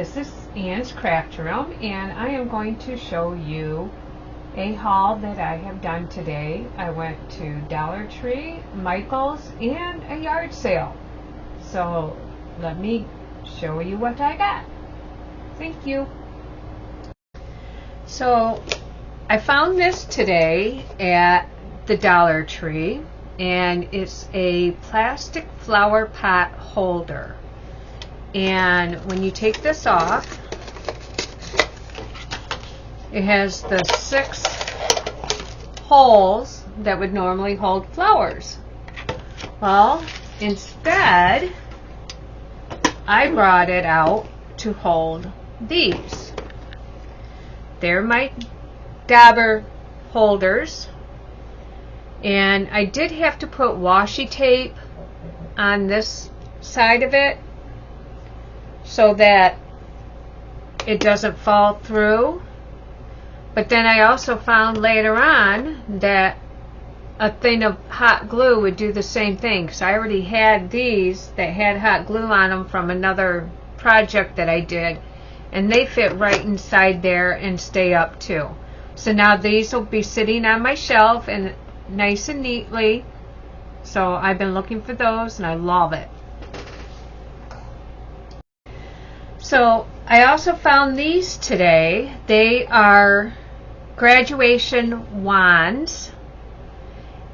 This is Ann's Craft Room, and I am going to show you a haul that I have done today. I went to Dollar Tree, Michael's, and a yard sale. So let me show you what I got. Thank you. So I found this today at the Dollar Tree, and it's a plastic flower pot holder. And when you take this off, it has the 6 holes that would normally hold flowers. Well, instead, I brought it out to hold these. They're my dauber holders, and I did have to put washi tape on this side of it so that it doesn't fall through. But then I also found later on that a thing of hot glue would do the same thing, because I already had these that had hot glue on them from another project that I did, and they fit right inside there and stay up too. So now these will be sitting on my shelf and nice and neatly. So I've been looking for those and I love it. So I also found these today. They are graduation wands,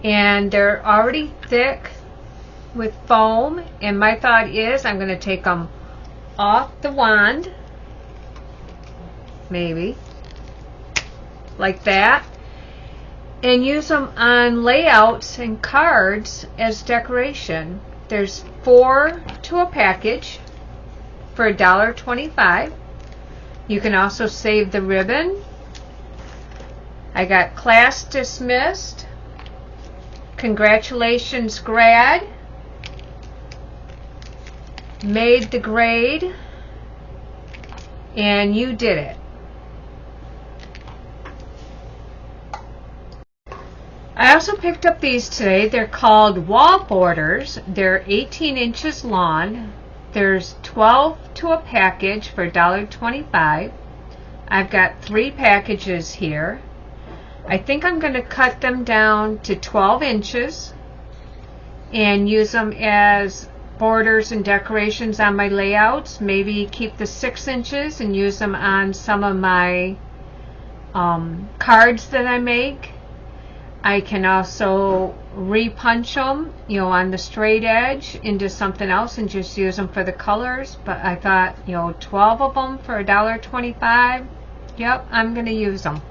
and they're already thick with foam, and my thought is I'm going to take them off the wand, maybe like that, and use them on layouts and cards as decoration. There's 4 to a package for $1.25. You can also save the ribbon. I got class dismissed, congratulations grad, made the grade, and you did it. I also picked up these today. They're called wall borders. They're 18 inches long. There's 12 to a package for $1.25. I've got 3 packages here. I think I'm going to cut them down to 12 inches and use them as borders and decorations on my layouts. Maybe keep the 6 inches and use them on some of my cards that I make. I can also repunch them, on the straight edge into something else and just use them for the colors. But I thought, 12 of them for $1.25. Yep, I'm going to use them.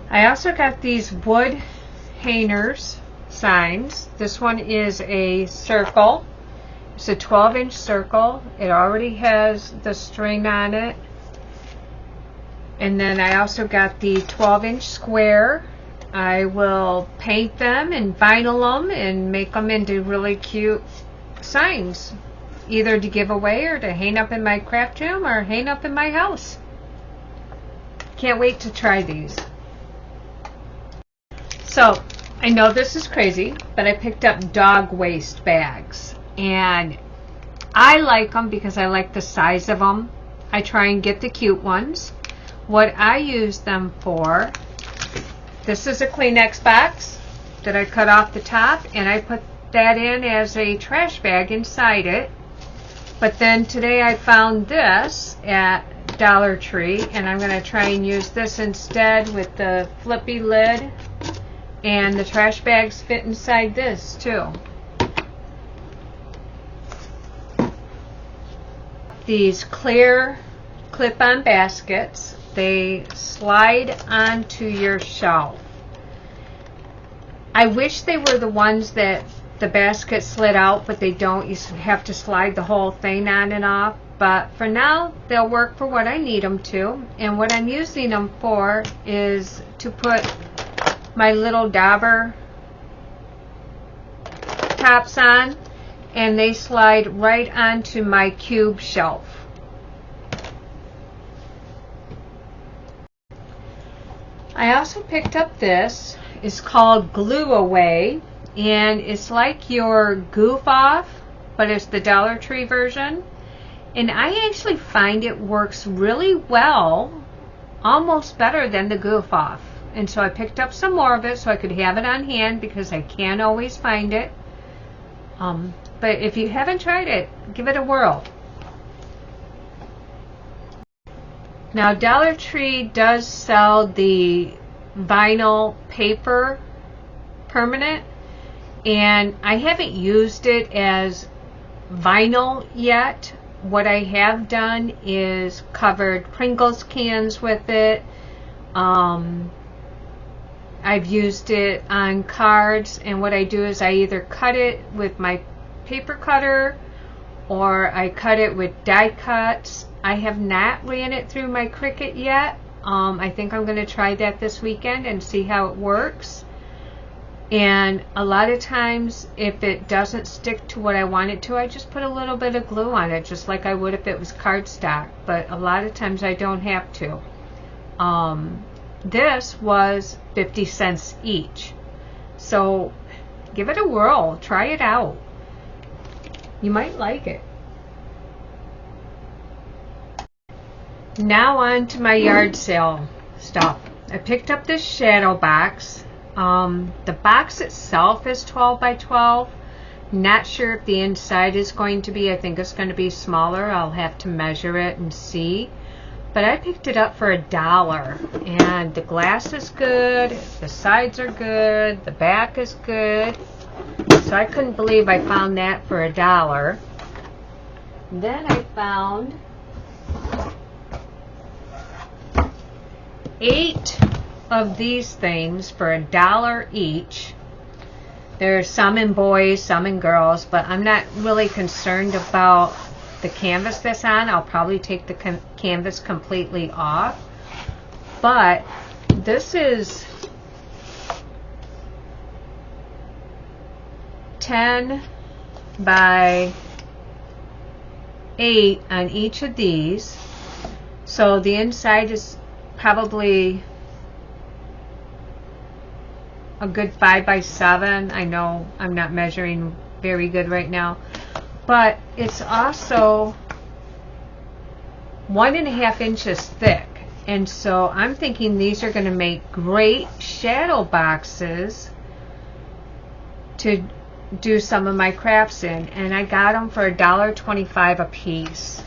I also got these wood hangers signs. This one is a circle. It's a 12-inch circle. It already has the string on it. And then I also got the 12-inch square. I will paint them and vinyl them and make them into really cute signs, either to give away or to hang up in my craft room or hang up in my house. Can't wait to try these. So I know this is crazy, but I picked up dog waste bags, and I like them because I like the size of them. I try and get the cute ones. What I use them for, this is a Kleenex box that I cut off the top, and I put that in as a trash bag inside it. But then today I found this at Dollar Tree, and I'm going to try and use this instead with the flippy lid, and the trash bags fit inside this too. These clear clip-on baskets. They slide onto your shelf. I wish they were the ones that the basket slid out, but they don't. You have to slide the whole thing on and off. But for now, they'll work for what I need them to. And what I'm using them for is to put my little dauber tops on, and they slide right onto my cube shelf. I also picked up this. It's called Glue Away, and it's like your goof off, but it's the Dollar Tree version. And I actually find it works really well, almost better than the Goof Off. And so I picked up some more of it so I could have it on hand because I can't always find it. But if you haven't tried it, give it a whirl. Now Dollar Tree does sell the vinyl paper permanent, and I haven't used it as vinyl yet. What I have done is covered Pringles cans with it. I've used it on cards, and what I do is I either cut it with my paper cutter or I cut it with die cuts. I have not ran it through my Cricut yet. I think I'm going to try that this weekend and see how it works. And a lot of times if it doesn't stick to what I want it to, I just put a little bit of glue on it, just like I would if it was cardstock. But a lot of times I don't have to. This was 50 cents each. So give it a whirl. Try it out. You might like it. Now on to my yard sale stuff. I picked up this shadow box. The box itself is 12 by 12. Not sure if the inside is going to be. I think it's going to be smaller. I'll have to measure it and see. But I picked it up for $1, and the glass is good, the sides are good, the back is good. So I couldn't believe I found that for $1. Then I found 8 of these things for $1 each. There's some in boys, some in girls, but I'm not really concerned about the canvas that's on. I'll probably take the canvas completely off. But this is 10 by 8 on each of these. So the inside is probably a good 5 by 7. I know I'm not measuring very good right now. But it's also 1.5 inches thick. And so I'm thinking these are going to make great shadow boxes to do some of my crafts in. And I got them for $1.25 a piece.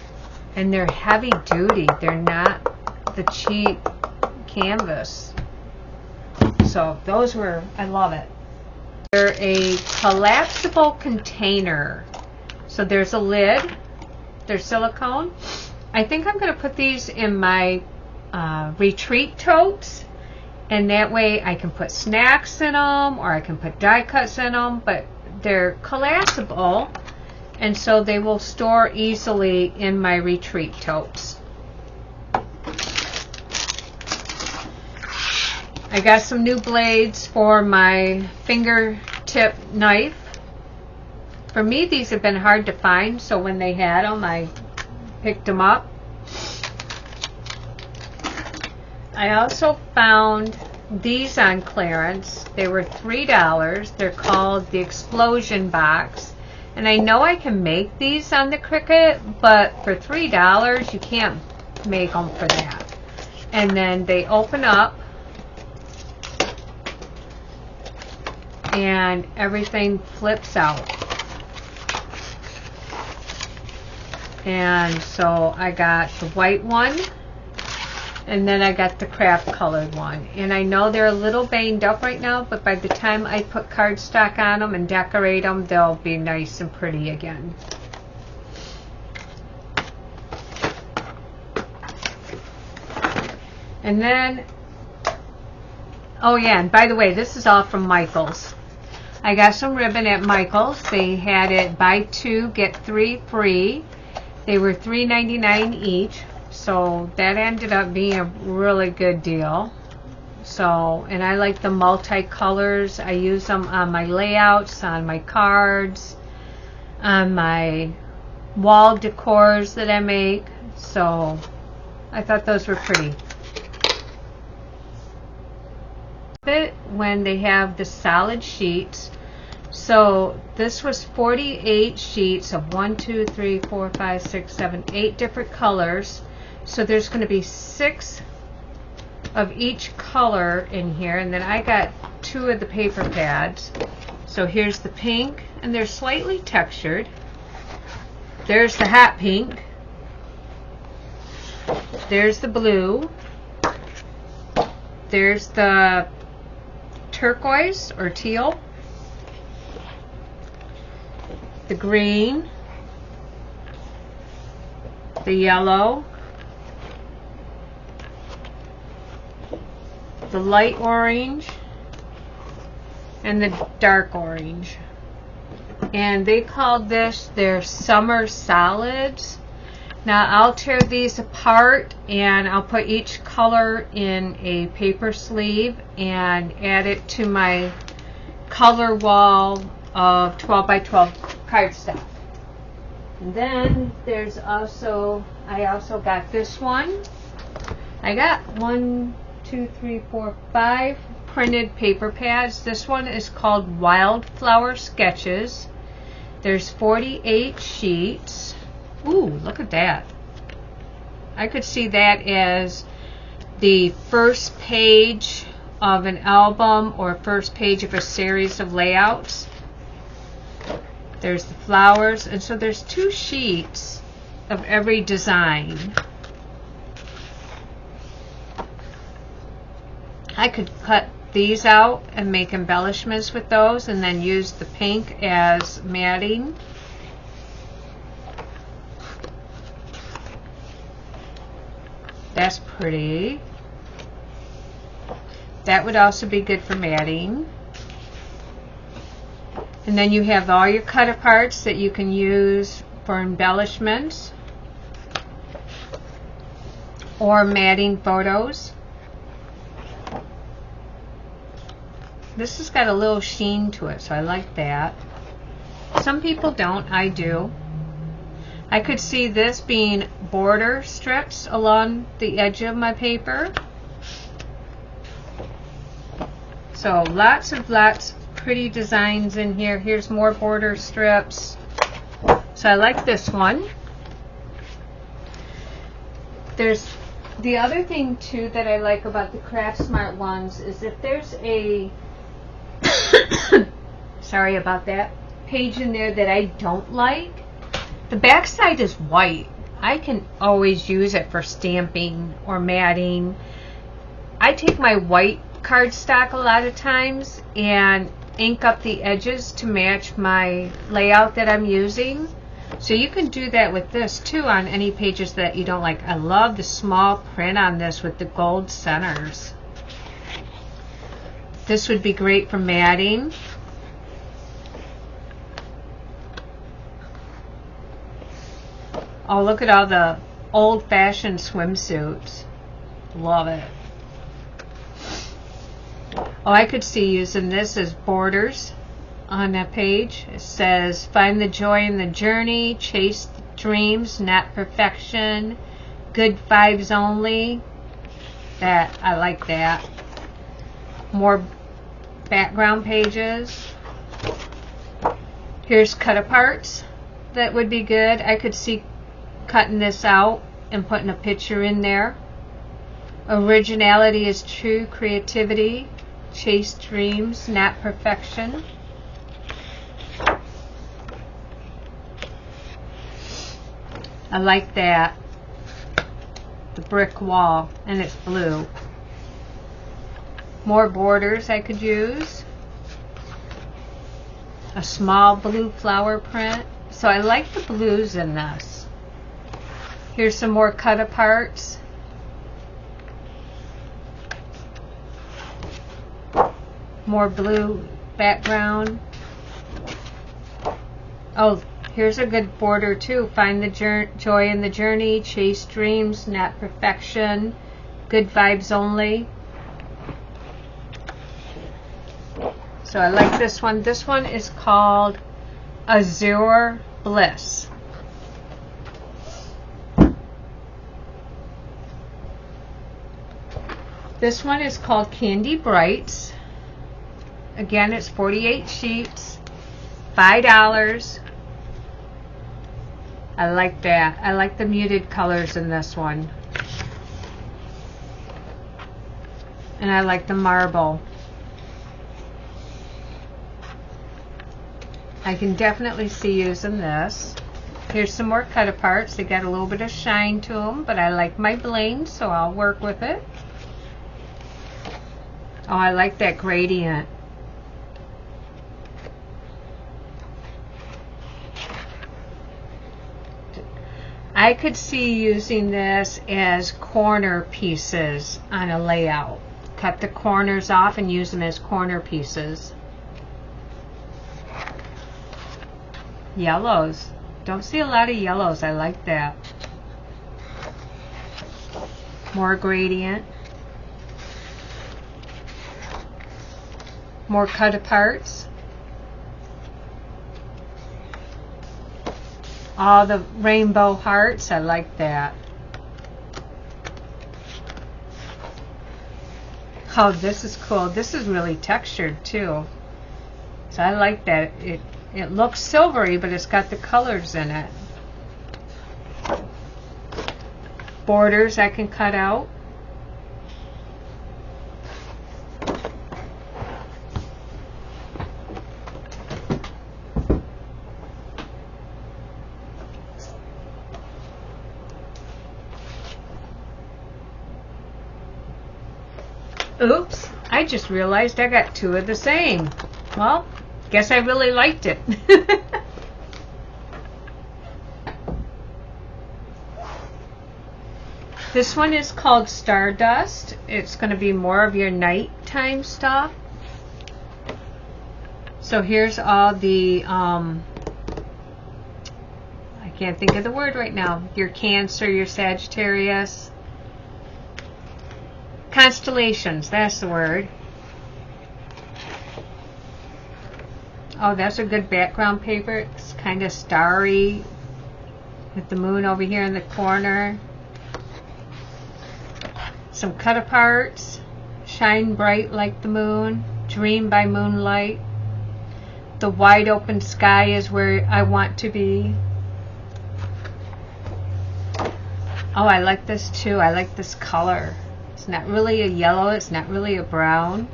And they're heavy duty. They're not the cheap canvas. So those were, I love it. They're a collapsible container. So there's a lid. They're silicone. I think I'm going to put these in my retreat totes, and that way I can put snacks in them or I can put die cuts in them, but they're collapsible, and so they will store easily in my retreat totes. I got some new blades for my fingertip knife. For me, these have been hard to find, so when they had them, I picked them up. I also found these on clearance. They were $3. They're called the Explosion Box. And I know I can make these on the Cricut, but for $3, you can't make them for that. And then they open up, and everything flips out. And so I got the white one, and then I got the craft colored one. And I know they're a little banged up right now, but by the time I put cardstock on them and decorate them, they'll be nice and pretty again. And then, oh yeah, and by the way, this is all from Michael's. I got some ribbon at Michael's. They had it buy 2, get 3 free. They were $3.99 each, so that ended up being a really good deal. So, and I like the multi-colors. I use them on my layouts, on my cards, on my wall decors that I make. So, I thought those were pretty. When they have the solid sheets, So this was 48 sheets of 1, 2, 3, 4, 5, 6, 7, 8 different colors. So there's going to be 6 of each color in here, and then I got 2 of the paper pads. So here's the pink, and they're slightly textured. There's the hot pink. There's the blue. There's the turquoise or teal. The green. The yellow. The light orange. And the dark orange. And they called this their summer solids. Now I'll tear these apart and I'll put each color in a paper sleeve and add it to my color wall of 12 by 12 cardstock. And then there's also, I also got this one. I got 1, 2, 3, 4, 5 printed paper pads. This one is called Wildflower Sketches. There's 48 sheets. Ooh, look at that. I could see that as the first page of an album or first page of a series of layouts. There's the flowers, and so there's 2 sheets of every design. I could cut these out and make embellishments with those and then use the pink as matting. That's pretty. That would also be good for matting. And then you have all your cut aparts that you can use for embellishments or matting photos. This has got a little sheen to it, so I like that. Some people don't. I do. I could see this being border strips along the edge of my paper. So lots of pretty designs in here. Here's more border strips. So I like this one. There's the other thing too that I like about the Craft Smart ones is if there's a sorry about that, page in there that I don't like, the back side is white. I can always use it for stamping or matting. I take my white cardstock a lot of times and ink up the edges to match my layout that I'm using. So you can do that with this too on any pages that you don't like. I love the small print on this with the gold centers. This would be great for matting. Oh, look at all the old-fashioned swimsuits. Love it. Oh, I could see using this as borders on that page. It says, find the joy in the journey, chase dreams, not perfection, good vibes only. That, I like that. More background pages. Here's cut aparts. That would be good. I could see cutting this out and putting a picture in there. Originality is true creativity. Chase dreams, not perfection. I like that. The brick wall, and it's blue. More borders I could use. A small blue flower print. So I like the blues in this. Here's some more cut aparts. More blue background. Oh, here's a good border too. Find the joy in the journey, chase dreams, not perfection, good vibes only. So I like this one. This one is called Azure Bliss. This one is called Candy Brights. Again, it's 48 sheets. $5. I like that. I like the muted colors in this one. And I like the marble. I can definitely see using this. Here's some more cut aparts. They got a little bit of shine to them, but I like my bling, so I'll work with it. Oh, I like that gradient. I could see using this as corner pieces on a layout. Cut the corners off and use them as corner pieces. Yellows. Don't see a lot of yellows. I like that. More gradient. More cut aparts. All the rainbow hearts. I like that. Oh, this is cool. This is really textured too. So I like that. It looks silvery, but it's got the colors in it. Borders I can cut out. Oops, I just realized I got two of the same. Well, guess I really liked it. This one is called Stardust. It's going to be more of your nighttime stuff. So here's all the, I can't think of the word right now. Your Cancer, your Sagittarius. Constellations, that's the word. Oh, that's a good background paper. It's kind of starry with the moon over here in the corner. Some cut aparts. Shine bright like the moon. Dream by moonlight. The wide open sky is where I want to be. Oh, I like this too. I like this color. It's not really a yellow. It's not really a brown.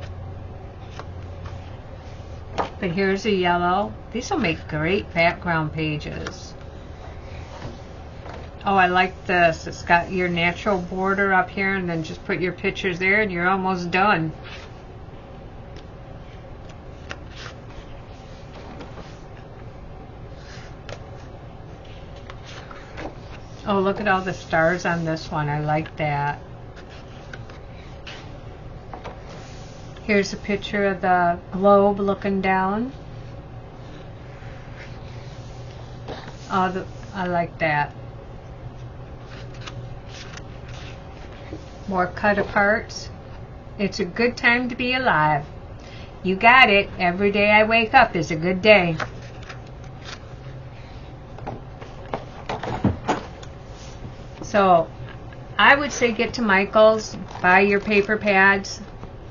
But here's a yellow. These will make great background pages. Oh, I like this. It's got your natural border up here, and then just put your pictures there and you're almost done. Oh, look at all the stars on this one. I like that. Here's a picture of the globe looking down. Oh, I like that. More cut aparts. It's a good time to be alive. You got it. Every day I wake up is a good day. So I would say get to Michael's, buy your paper pads.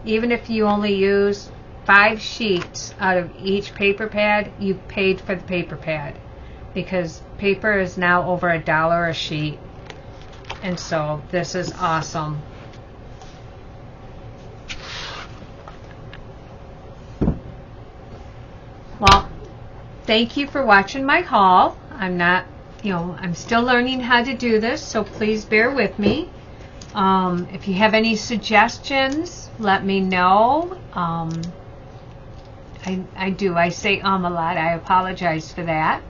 Even if you only use 5 sheets out of each paper pad, you've paid for the paper pad, because paper is now over $1 a sheet. And so this is awesome. Well, thank you for watching my haul. I'm still learning how to do this, so please bear with me. If you have any suggestions, let me know. I say a lot. I apologize for that.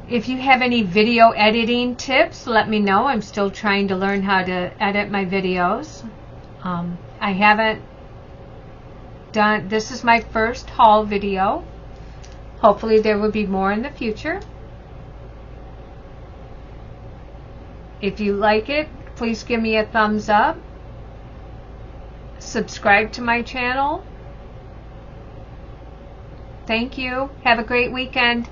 If you have any video editing tips, let me know. I'm still trying to learn how to edit my videos. I haven't done, this is my first haul video. Hopefully there will be more in the future. If you like it, please give me a thumbs up. Subscribe to my channel. Thank you. Have a great weekend.